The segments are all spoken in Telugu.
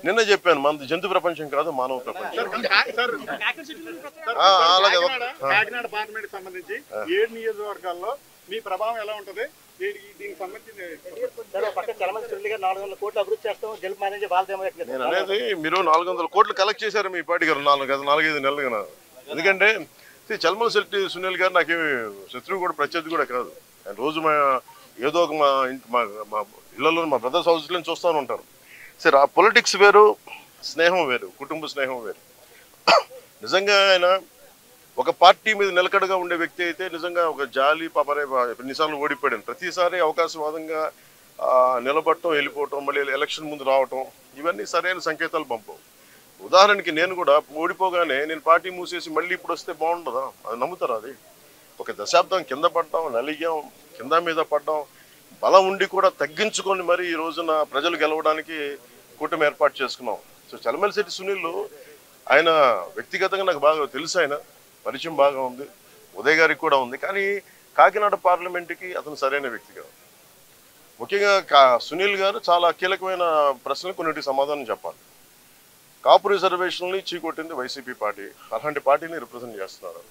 నిన్న చెప్పాను, మనది జంతు ప్రపంచం కాదు, మానవ ప్రపంచం. అలాగే కాకినాడ పార్లమెంట్ సంబంధించి 7 నియోజకవర్గాల్లో మీ ప్రభావం ఎలా ఉంటది? దీనికి సంబంధించి నేను అనేది, మీరు 400 కోట్లు కలెక్ట్ చేశారు మీ పార్టీ గారు 4-5 నెలలుగా. ఎందుకంటే చల్మల శెట్టి సునీల్ గారు నాకేమి శత్రువు కూడా ప్రత్యర్థి కూడా కాదు. ఆయన రోజు ఏదో ఒక మా ఇళ్లలో మా బ్రదర్స్ హౌస్లో చూస్తూనే ఉంటారు. సరే, ఆ పొలిటిక్స్ వేరు, స్నేహం వేరు, కుటుంబ స్నేహం వేరు. నిజంగా ఆయన ఒక పార్టీ మీద నిలకడగా ఉండే వ్యక్తి అయితే నిజంగా ఒక జాలి పాపనే ఎన్నిసార్లు ఓడిపోయాడు. ప్రతిసారి అవకాశవాదంగా నిలబడటం, వెళ్ళిపోవటం, మళ్ళీ ఎలక్షన్ ముందు రావటం, ఇవన్నీ సరైన సంకేతాలు పంపవు. ఉదాహరణకి నేను కూడా ఓడిపోగానే నేను పార్టీ మూసేసి మళ్ళీ ఇప్పుడు వస్తే బాగుండదా? అది నమ్ముతారా? అది ఒక దశాబ్దం కింద పడ్డాం, నలిగాం, కింద మీద పడ్డాం, బలం ఉండి కూడా తగ్గించుకొని మరి ఈ రోజున ప్రజలు గెలవడానికి కూటమి ఏర్పాటు చేసుకున్నాం. సో చల్మల శెట్టి సునీల్ ఆయన వ్యక్తిగతంగా నాకు బాగా తెలుసు, ఆయన పరిచయం బాగా ఉంది, ఉదయ్ గారికి కూడా ఉంది. కానీ కాకినాడ పార్లమెంటుకి అతను సరైన వ్యక్తి కాదు. ముఖ్యంగా సునీల్ గారు చాలా కీలకమైన ప్రశ్నలు కొన్నిటికి సమాధానం చెప్పాలి. కాపు రిజర్వేషన్ని చీకొట్టింది వైసీపీ పార్టీ, అలాంటి పార్టీని రిప్రజెంట్ చేస్తున్నారు.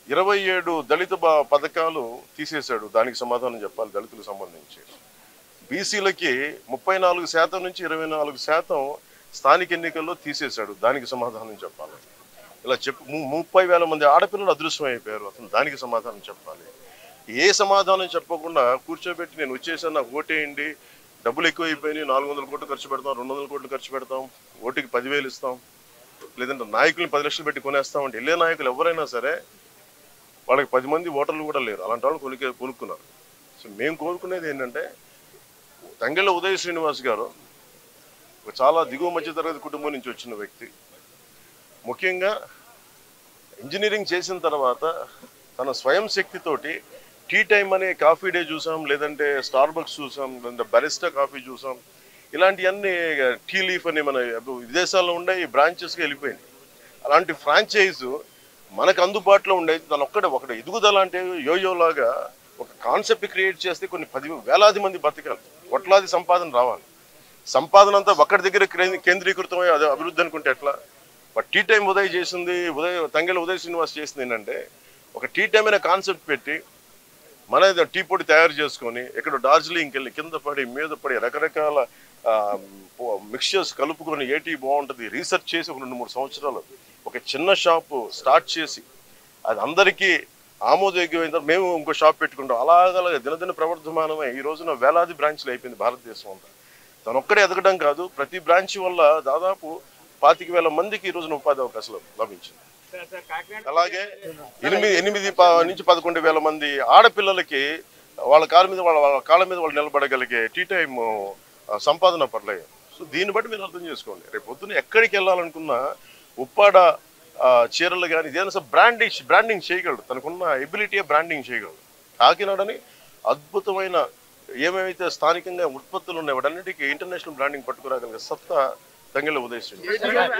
27 దళిత పథకాలు తీసేశాడు, దానికి సమాధానం చెప్పాలి. దళితులకు సంబంధించి బీసీలకి 34% నుంచి 24% స్థానిక ఎన్నికల్లో తీసేశాడు, దానికి సమాధానం చెప్పాలి. ఇలా 30,000 మంది ఆడపిల్లలు అదృశ్యం అయిపోయారు, అతను దానికి సమాధానం చెప్పాలి. ఏ సమాధానం చెప్పకుండా కూర్చోబెట్టి నేను వచ్చేసాను, నాకు ఓటేయండి, డబ్బులు ఎక్కువ అయిపోయినాయి, 400 కోట్లు ఖర్చు పెడతాం, 200 కోట్లు ఖర్చు పెడతాం, ఓటుకి 10,000 ఇస్తాం, లేదంటే నాయకుల్ని 10 లక్షలు పెట్టి కొనేస్తాం అంటే వెళ్ళే నాయకులు ఎవరైనా సరే వాళ్ళకి 10 మంది ఓటర్లు కూడా లేరు, అలాంటి వాళ్ళు కొనుక్కున్నారు. సో మేము కోరుకునేది ఏంటంటే, తంగెళ్ళ ఉదయ్ శ్రీనివాస్ గారు ఒక చాలా దిగువ మధ్యతరగతి కుటుంబం నుంచి వచ్చిన వ్యక్తి. ముఖ్యంగా ఇంజనీరింగ్ చేసిన తర్వాత తన స్వయం శక్తితోటి టీ టైం అనే కాఫీ డే చూసాం, లేదంటే స్టార్ బక్స్ చూసాం, లేదంటే బరిస్టా కాఫీ చూసాం, ఇలాంటివన్నీ టీ లీఫ్ అని మన విదేశాల్లో ఉండే ఈ బ్రాంచెస్కి వెళ్ళిపోయింది. అలాంటి ఫ్రాంచైజ్ మనకు అందుబాటులో ఉండేది దాని ఒకటి ఎదుగుదల అంటే యోయోలాగా ఒక కాన్సెప్ట్ క్రియేట్ చేస్తే కొన్ని 10,000 మంది బతకాలి, కోట్లాది సంపాదన రావాలి. సంపాదన అంతా ఒక్కడి దగ్గర కేంద్రీకృతమై అది అభివృద్ధి అనుకుంటే ఎట్లా? బట్ టీ టైం ఉదయ్ చేసింది, తంగెళ్ళ ఉదయ్ శ్రీనివాస్ చేసింది ఏంటంటే, ఒక టీ టైం అనే కాన్సెప్ట్ పెట్టి మన టీ పొడి తయారు చేసుకొని ఇక్కడ డార్జిలింగ్కి వెళ్ళి కింద పడి మీద పడి రకరకాల మిక్చర్స్ కలుపుకొని ఏ టీ బాగుంటుంది రీసెర్చ్ చేసి ఒక 2-3 సంవత్సరాలు ఒక చిన్న షాపు స్టార్ట్ చేసి అది అందరికీ ఆమోదయోగ్యమైన తర్వాత మేము ఇంకో షాప్ పెట్టుకుంటాం. అలాగ దినదిన ప్రవర్ధమానమై ఈ రోజున వేలాది బ్రాంచ్లు అయిపోయింది భారతదేశం అంతా. తను ఒక్కడే ఎదగడం కాదు, ప్రతి బ్రాంచ్ వల్ల దాదాపు 25,000 మందికి ఈ రోజున ఉపాధి అవకాశాలు లభించింది. అలాగే 8 నుంచి 11,000 మంది ఆడపిల్లలకి వాళ్ళ కాళ్ళ మీద వాళ్ళు నిలబడగలిగే టీ టైం సంపాదన పడలేదు. సో దీన్ని బట్టి మీరు అర్థం చేసుకోండి, రేపు పొద్దున్న ఎక్కడికి వెళ్ళాలనుకున్నా ఉప్పాడ చీరలు కానీ ఇదేనా బ్రాండింగ్ చేయగలడు, తనకున్న ఎబిలిటీయే బ్రాండింగ్ చేయగలడు. కాకినాడని అద్భుతమైన ఏమేమైతే స్థానికంగా ఉత్పత్తులు ఉన్నాయి వాటన్నిటికీ ఇంటర్నేషనల్ బ్రాండింగ్ పట్టుకురాగలిగే సత్తా తంగెళ్ళ ఉదయ్ శ్రీనివాస్.